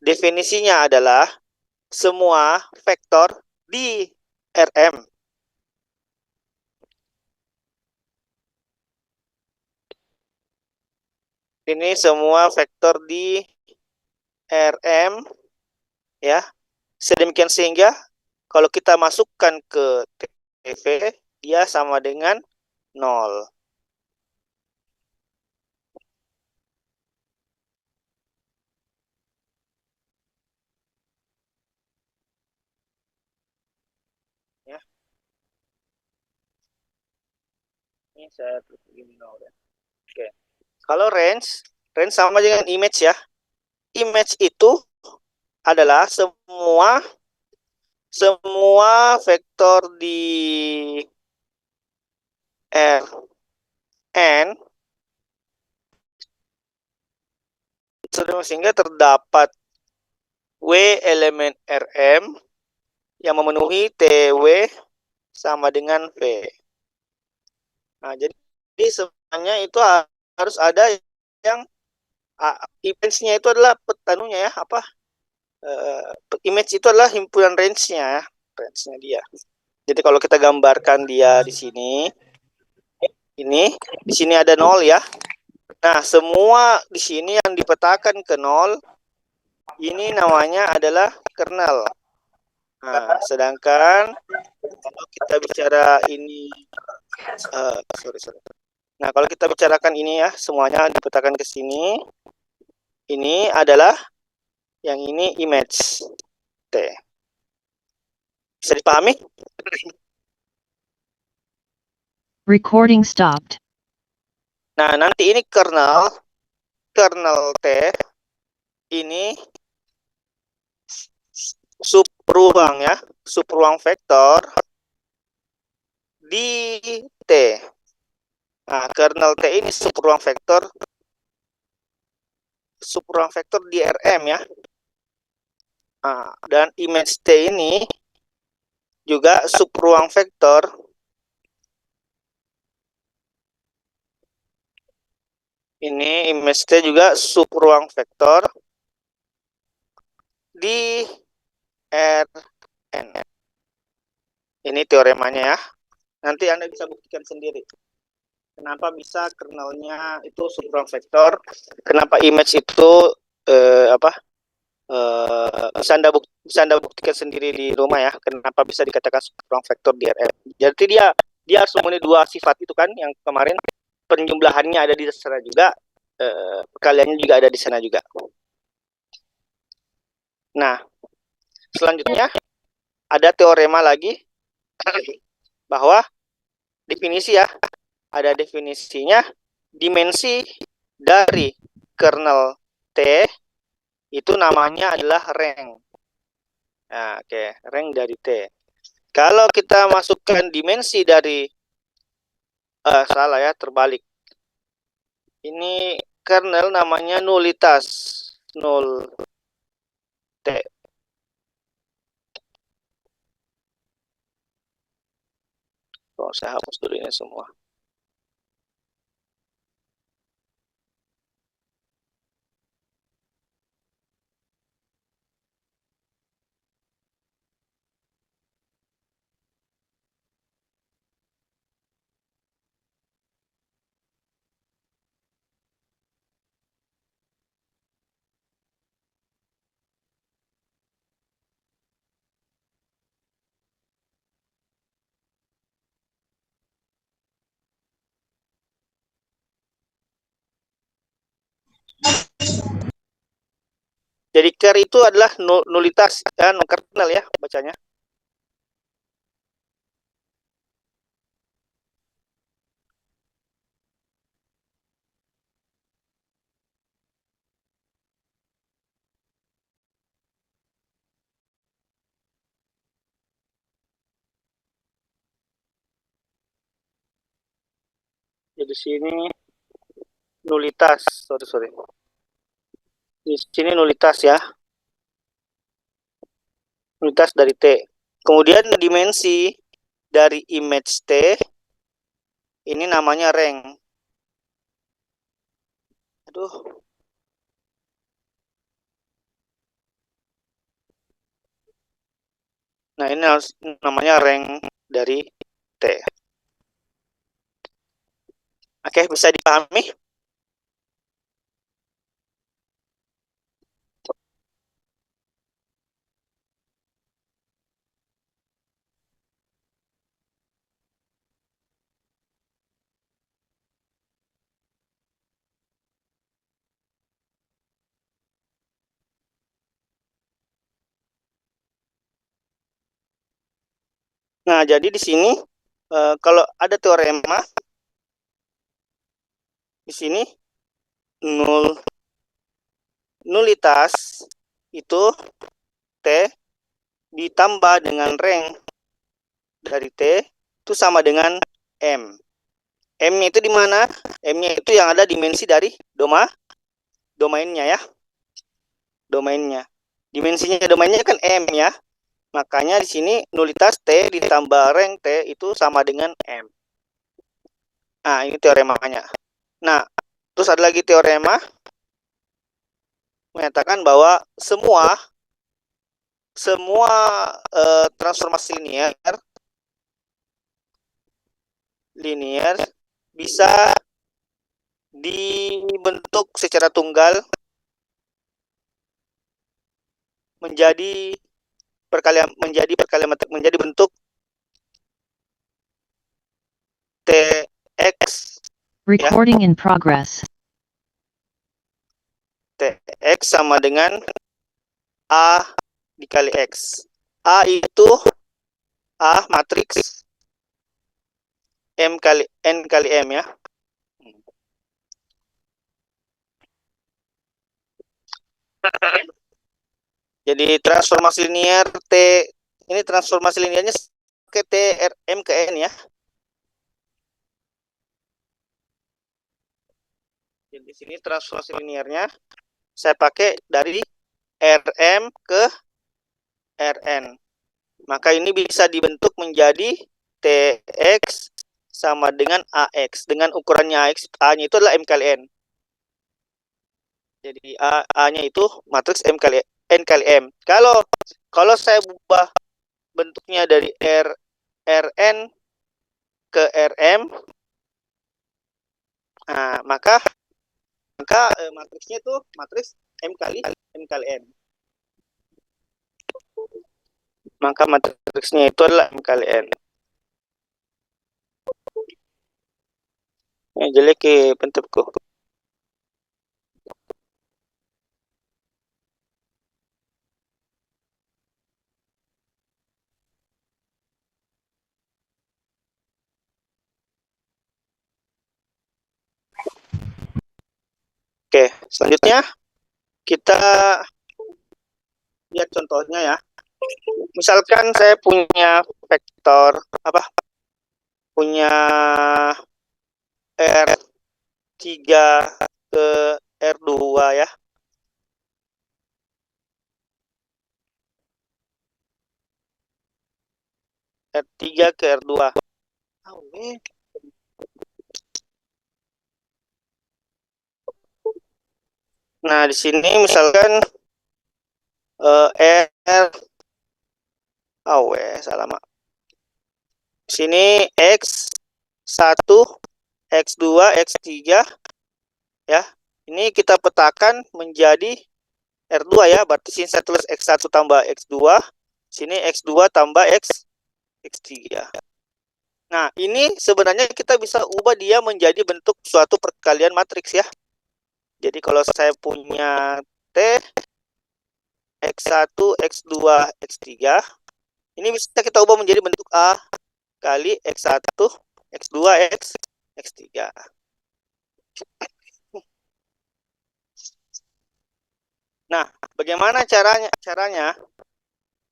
Definisinya adalah semua vektor di Rm. Ini semua vektor di Rm, ya. Sedemikian sehingga kalau kita masukkan ke TV, dia sama dengan 0. Ya. Ini saya tulis begini 0 ya. Oke. Kalau range sama dengan image ya. Image itu adalah semua vektor di Rn sehingga terdapat W elemen Rm yang memenuhi TW sama dengan V. Nah, jadi sebenarnya itu harus ada yang image-nya itu adalah petanunya ya, apa? Image itu adalah himpunan range-nya dia. Jadi kalau kita gambarkan dia di sini, di sini ada 0 ya. Nah, semua di sini yang dipetakan ke 0, ini namanya adalah kernel. Nah, sedangkan kalau kita bicara ini, Nah, kalau kita bicarakan ini ya, semuanya dipetakan ke sini. Ini adalah yang ini image T. Bisa dipahami? Recording stopped. Nah, nanti ini kernel T ini subruang ya, subruang vektor di T. Nah, kernel T ini subruang vektor di Rm ya. Nah, dan image T ini juga subruang vektor ini, image T juga subruang vektor di Rn. Ini teoremanya ya. Nanti Anda bisa buktikan sendiri. Kenapa bisa kernelnya itu subruang vektor? Kenapa image itu bisa Anda buktikan sendiri di rumah ya. Kenapa bisa dikatakan subruang vektor di Rn? Jadi dia harus memenuhi dua sifat itu kan, yang kemarin penjumlahannya ada di sana juga, perkaliannya juga ada di sana juga. Nah, selanjutnya ada teorema lagi bahwa definisi ya, ada definisinya, dimensi dari kernel T itu namanya adalah rank. Nah, oke, rank dari T. Kalau kita masukkan dimensi dari salah ya, terbalik. Ini kernel namanya nulitas, nul T. Oh, saya hapus dulu ini semua. Jadi ker itu adalah nulitas dan kernel ya bacanya. Jadi sini nulitas, sorry. Di sini nulitas ya, nulitas dari T. Kemudian dimensi dari image T ini namanya rank. Aduh. Nah, ini namanya rank dari T. Oke, bisa dipahami? Nah, jadi di sini kalau ada teorema di sini nulitas itu T ditambah dengan rank dari T itu sama dengan M. M-nya itu di mana? M-nya itu yang ada dimensi dari domainnya ya. Domainnya. Dimensinya domainnya kan M ya. Makanya di sini nulitas T ditambah rank T itu sama dengan M. Nah, ini teoremanya. Nah, terus ada lagi teorema menyatakan bahwa semua transformasi linear bisa dibentuk secara tunggal menjadi bentuk Tx Recording in progress. Tx sama dengan A dikali X. A itu A matriks M kali N kali M ya. Jadi transformasi linear T ini transformasi linearnya ke T M ke N ya. Jadi di sini transformasi linearnya saya pakai dari Rm ke Rn. Maka ini bisa dibentuk menjadi Tx sama dengan Ax. Dengan ukurannya Ax, A-nya itu adalah M kali N. Jadi A-nya itu matriks N kali M. Kalau saya ubah bentuknya dari Rn ke Rm, nah, maka matriksnya itu matriks M kali N. Maka matriksnya itu adalah M kali N. Ya, jelek ke bentukku. Oke, selanjutnya kita lihat contohnya ya. Misalkan saya punya vektor punya R3 ke R2 ya. R3 ke R2. Nah, di sini misalkan R salah mak. Sini X1, X2, X3 ya. Ini kita petakan menjadi R2 ya, berarti sini saya tulis X1 tambah X2, sini X2 tambah X3. Nah, ini sebenarnya kita bisa ubah dia menjadi bentuk suatu perkalian matriks ya. Jadi kalau saya punya T X1, X2, X3, ini bisa kita ubah menjadi bentuk A kali X1, X2, X3. Nah, bagaimana caranya?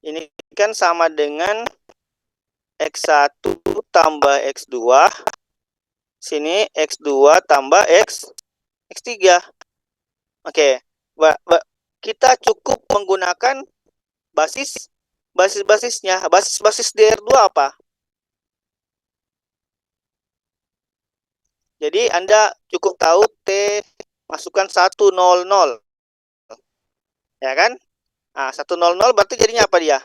Ini kan sama dengan X1 tambah X2. Sini X2 tambah X3. Oke. Kita cukup menggunakan basisnya. Basis DR2 apa? Jadi Anda cukup tahu T masukkan 100. Ya kan? Nah, 100 berarti jadinya apa dia?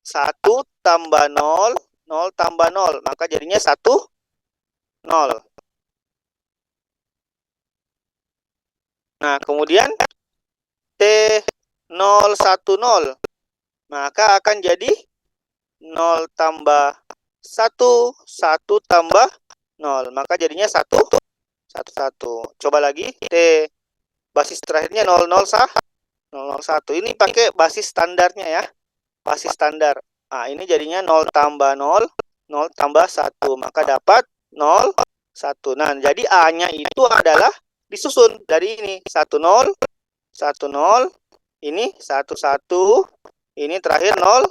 1 tambah 0, 0 tambah 0. Maka jadinya 1, 0. Nah, kemudian T010. Maka akan jadi 0 tambah 1, 1 tambah 0. Maka jadinya 1, 1, 1. Coba lagi, T basis terakhirnya 00 sah, 001. Ini pakai basis standarnya ya. Basis standar. Nah, ini jadinya 0 tambah 0, 0 tambah 1. Maka dapat 0, 1. Nah, jadi A-nya itu adalah disusun dari ini. 1, 0, 1, 0. Ini 1, 1. Ini terakhir 0,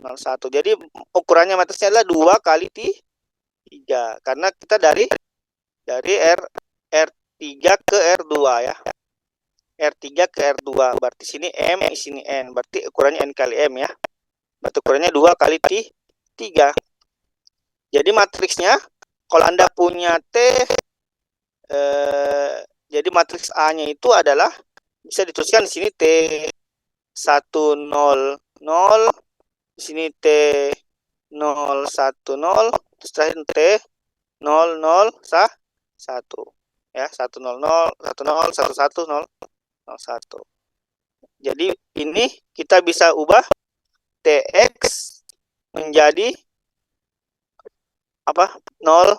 0, 1. Jadi ukurannya matriksnya adalah 2 kali 3. Karena kita dari R3 ke R2 ya. R3 ke R2. Berarti sini M, sini N. Berarti ukurannya N kali M ya. Berarti ukurannya 2 kali 3. Jadi matriksnya, kalau Anda punya T, jadi matriks A-nya itu adalah, bisa dituliskan di sini T100, di sini T010, terus terakhir T00 ya, 100, 10, 11, 01. Jadi ini kita bisa ubah TX menjadi apa? 0.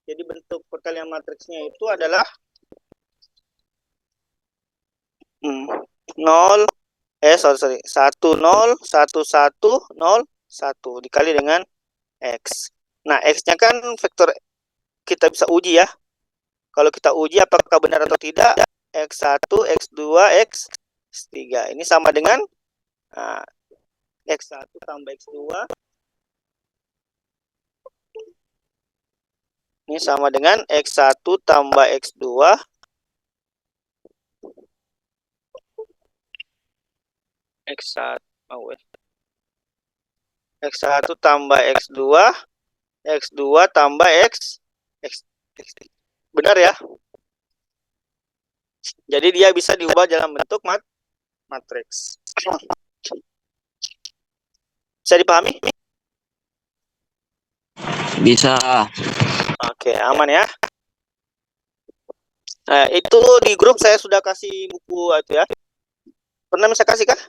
Jadi bentuk perkalian matriksnya itu adalah 0 10 11 01 1 dikali dengan X. Nah, X-nya kan vektor kita bisa uji ya. Kalau kita uji apakah benar atau tidak, X1, X2, X3. Ini sama dengan X1 tambah X2. Ini sama dengan X1 tambah X2. X1 tambah X2. X2 tambah X. Benar ya? Jadi dia bisa diubah dalam bentuk matriks. Bisa dipahami? Bisa. Oke, aman ya. Nah, itu di grup saya sudah kasih buku itu ya. Pernah bisa kasih kah?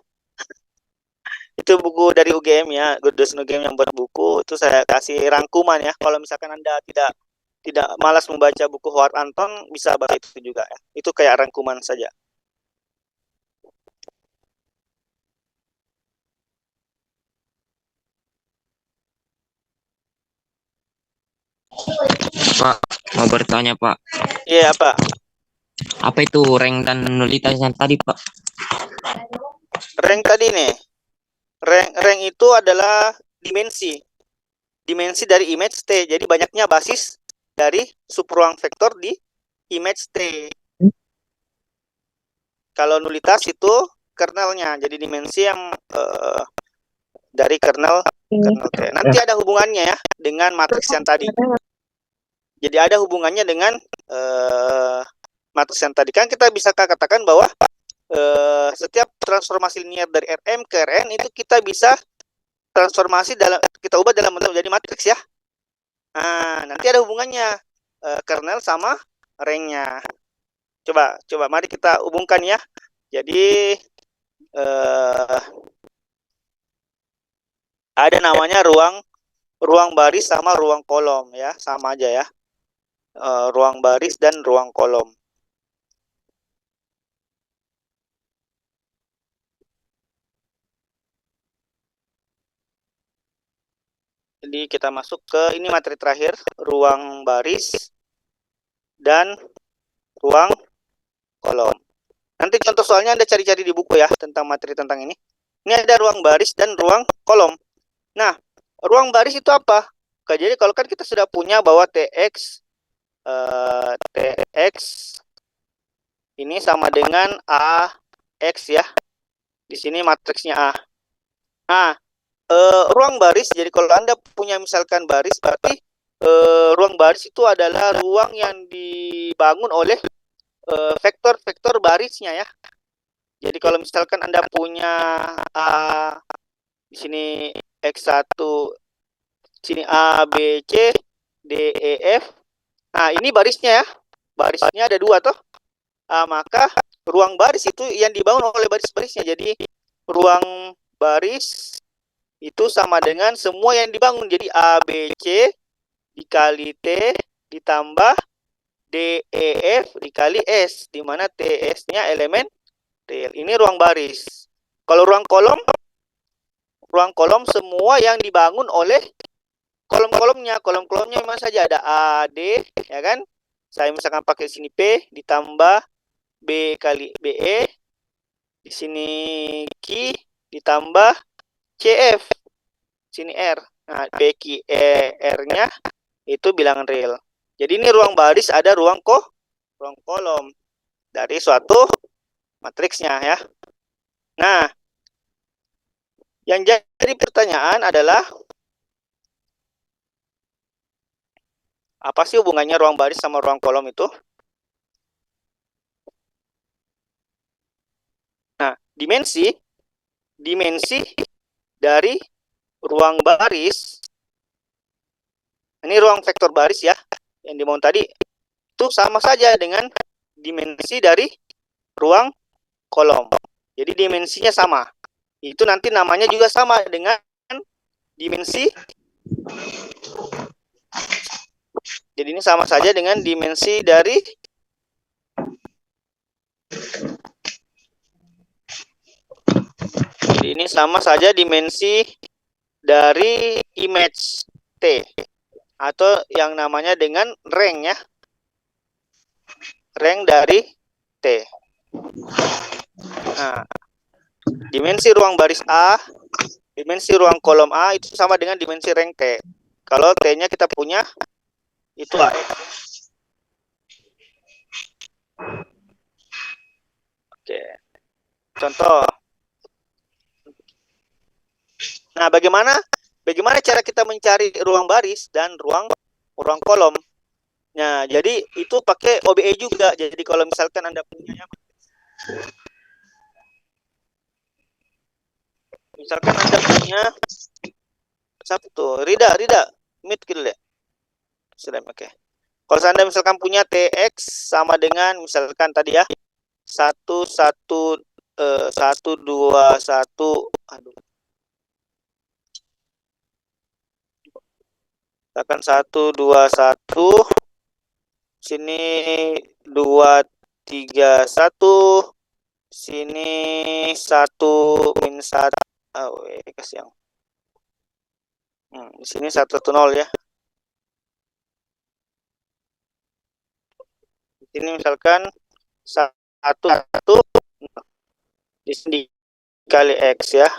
Itu buku dari UGM ya, dosen UGM yang buat buku. Itu saya kasih rangkuman ya. Kalau misalkan Anda tidak malas membaca buku Howard Anton, bisa baca itu juga ya. Itu kayak rangkuman saja. Pak, mau bertanya Pak. Iya, Pak. Apa itu rank dan nulitas yang tadi Pak? Rank tadi nih. Rank itu adalah dimensi dari image T. Jadi banyaknya basis dari subruang vektor di image T. Kalau nulitas itu kernelnya, jadi dimensi yang dari kernel T. Nanti ada hubungannya ya dengan matriks yang tadi. Jadi ada hubungannya dengan matriks yang tadi. Kan kita bisa katakan bahwa setiap transformasi linear dari Rm ke Rn itu kita bisa transformasi kita ubah dalam bentuk menjadi matriks ya. Nah, nanti ada hubungannya kernel sama ranknya. Coba mari kita hubungkan ya. Jadi ada namanya ruang baris sama ruang kolom ya, sama aja ya. Ruang baris dan ruang kolom. Jadi kita masuk ke ini materi terakhir, ruang baris dan ruang kolom. Nanti contoh soalnya Anda cari-cari di buku ya tentang materi tentang ini. Ini ada ruang baris dan ruang kolom. Nah, ruang baris itu apa? Oke, jadi kalau kan kita sudah punya bahwa TX ini sama dengan AX ya. Di sini matriksnya A. Nah, ruang baris, jadi kalau Anda punya misalkan baris, berarti ruang baris itu adalah ruang yang dibangun oleh vektor-vektor barisnya ya. Jadi kalau misalkan Anda punya Di sini X1, sini A, B, C, D, E, F. Nah, ini barisnya ya. Barisnya ada 2 toh. Maka ruang baris itu yang dibangun oleh baris-barisnya. Jadi ruang baris itu sama dengan semua yang dibangun. Jadi A, B, C dikali T ditambah D, E, F dikali S, di mana TS-nya elemen real. Ini ruang baris. Kalau ruang kolom semua yang dibangun oleh kolom-kolomnya. Kolom-kolomnya memang saja ada A, D, ya kan? Saya misalkan pakai sini P ditambah B kali BE, di sini Q ditambah CF, sini R. Nah, PQ R-nya itu bilangan real. Jadi ini ruang baris, ada ruang kolom dari suatu matriksnya ya. Nah, yang jadi pertanyaan adalah apa sih hubungannya ruang baris sama ruang kolom itu? Nah, dimensi dari ruang baris, ini ruang vektor baris ya, yang dibangun tadi, itu sama saja dengan dimensi dari ruang kolom. Jadi dimensinya sama. Itu nanti namanya juga sama dengan dimensi. Jadi ini sama saja dengan dimensi dari ini sama saja dimensi dari image T, atau yang namanya dengan rank ya. Rank dari T. Nah, dimensi ruang baris A, dimensi ruang kolom A itu sama dengan dimensi rank T. Kalau T-nya kita punya itu A. Oke. Contoh. Nah, bagaimana cara kita mencari ruang baris dan ruang kolom? Nah, jadi itu pakai OBE juga. Jadi kalau misalkan Anda punya, misalkan Anda punya satu, Rida, mute gitu deh. Sudah, oke. Kalau Anda misalkan punya TX sama dengan misalkan tadi ya 1 1 1 2 1, aduh. Misalkan 1 2 1, sini 2 3 1, sini 1 min 1. Kasih yang di sini 1 1 0 ya. Di sini misalkan 1 1 di sini kali X ya.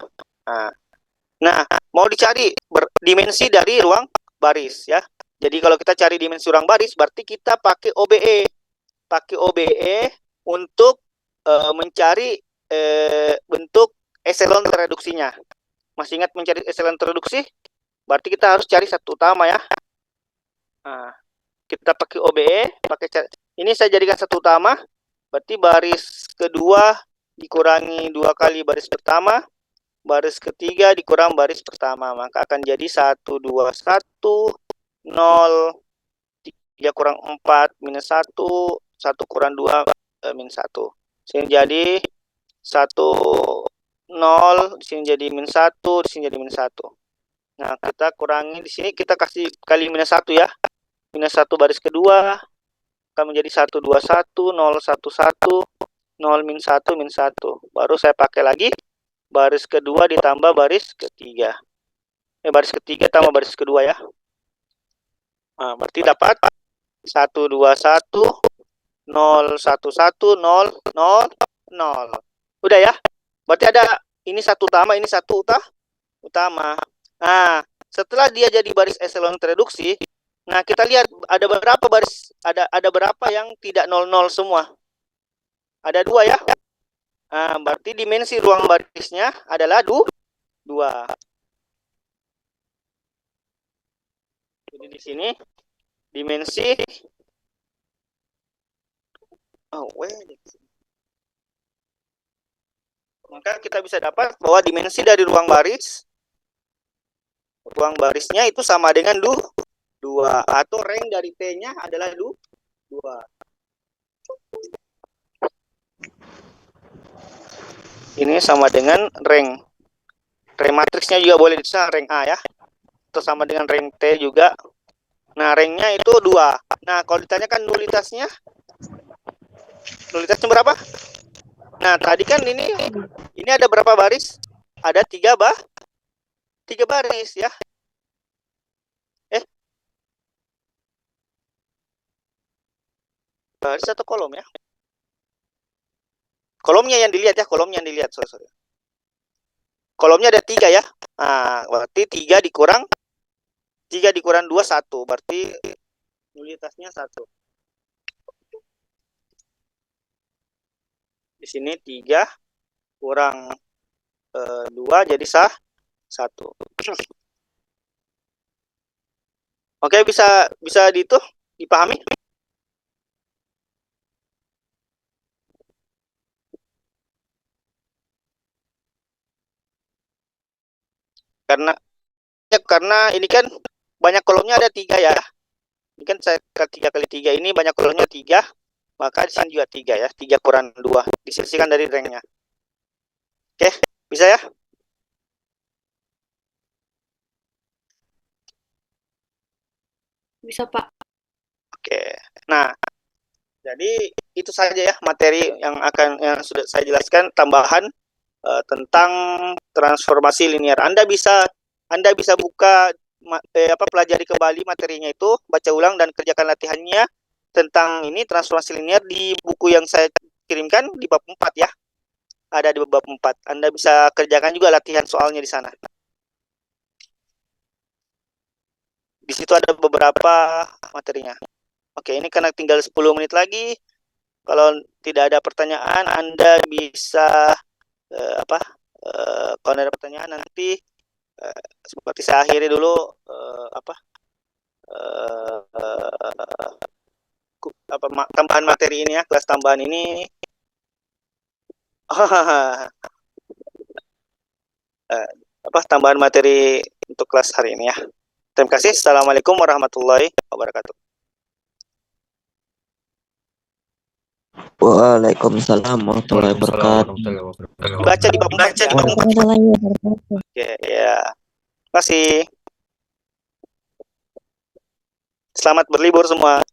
Nah, mau dicari dimensi dari ruang baris ya. Jadi kalau kita cari dimensi ruang baris berarti kita pakai OBE. Pakai OBE untuk mencari bentuk echelon reduksinya. Masih ingat mencari echelon reduksi? Berarti kita harus cari satu utama ya. Nah, kita pakai OBE, ini saya jadikan satu utama. Berarti baris kedua dikurangi 2 kali baris pertama, baris ketiga dikurang baris pertama, maka akan jadi 1 2 1 0 3 kurang 4 minus 1 1 kurang 2 minus 1. Sini jadi 1 0, di sini jadi minus 1, di sini jadi minus 1. Nah, kita kurangi di sini, kita kasih kali minus 1 ya. Minus 1 baris kedua akan menjadi 1 2 1 0 1 1 0 min 1 min 1. Baru saya pakai lagi baris kedua ditambah baris ketiga. Baris ketiga tambah baris kedua ya. Nah, berarti dapat 1 2 1 0 1 1 0 0 0. Udah ya. Berarti ada ini satu utama, ini satu utama. Nah, setelah dia jadi baris echelon reduksi, nah kita lihat ada berapa baris, ada berapa yang tidak 0 0 semua. Ada 2 ya. Nah, berarti dimensi ruang barisnya adalah 2. Jadi di sini dimensi maka kita bisa dapat bahwa dimensi dari ruang baris ruang barisnya itu sama dengan 2 atau rank dari T-nya adalah 2. Ini sama dengan rank. Rank matriksnya juga boleh ditulis rank A ya. Atau sama dengan rank T juga. Nah, ranknya itu 2. Nah, kalau ditanyakan nulitasnya berapa? Nah, tadi kan ini ada berapa baris? Ada 3 baris ya. Baris atau kolom ya? Kolomnya yang dilihat ya, sorry. Kolomnya ada 3 ya. Nah, berarti 3 dikurang 2, 1. Berarti nulitasnya 1. Di sini 3 kurang 2 jadi 1. Oke, bisa dipahami? Karena ini kan banyak kolomnya ada 3 ya. Ini kan 3 kali 3 ini banyak kolomnya 3, maka di sini juga 3 ya. 3 kurang 2 disisihkan dari ranknya. Oke, bisa ya? Bisa, Pak. Oke. Nah, jadi itu saja ya materi yang sudah saya jelaskan, tambahan tentang transformasi linear. Anda bisa buka pelajari kembali materinya itu, baca ulang dan kerjakan latihannya tentang ini transformasi linear di buku yang saya kirimkan di bab 4 ya. Ada di bab 4. Anda bisa kerjakan juga latihan soalnya di sana. Di situ ada beberapa materinya. Oke, ini karena tinggal 10 menit lagi. Kalau tidak ada pertanyaan, Anda bisa kalau ada pertanyaan nanti seperti saya akhiri dulu tambahan materi ini ya, kelas tambahan ini. Tambahan materi untuk kelas hari ini ya. Terima kasih. Assalamualaikum warahmatullahi wabarakatuh. Waalaikumsalam warahmatullahi wabarakatuh. Dibaca di bab 4 ya. Oke, ya. Terima kasih. Selamat berlibur semua.